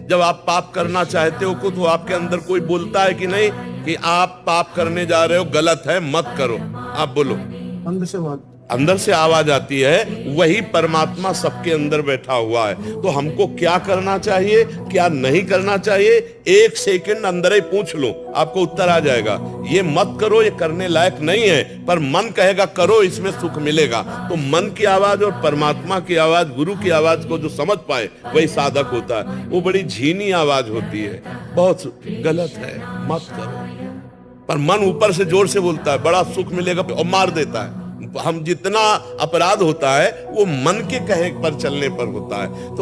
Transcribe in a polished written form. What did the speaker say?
जब आप पाप करना चाहते हो तो आपके अंदर कोई बोलता है कि नहीं कि आप पाप करने जा रहे हो, गलत है, मत करो? आप बोलो। अंदर से आवाज आती है। वही परमात्मा सबके अंदर बैठा हुआ है। तो हमको क्या करना चाहिए, क्या नहीं करना चाहिए, एक सेकंड अंदर ही पूछ लो, आपको उत्तर आ जाएगा। ये मत करो, ये करने लायक नहीं है, पर मन कहेगा करो, इसमें सुख मिलेगा। तो मन की आवाज और परमात्मा की आवाज, गुरु की आवाज को जो समझ पाए वही साधक होता है। वो बड़ी झीनी आवाज होती है, बहुत गलत है, मत करो। पर मन ऊपर से जोर से बोलता है बड़ा सुख मिलेगा और मार देता है। हम जितना अपराध होता है वो मन के कहे पर चलने पर होता है। तो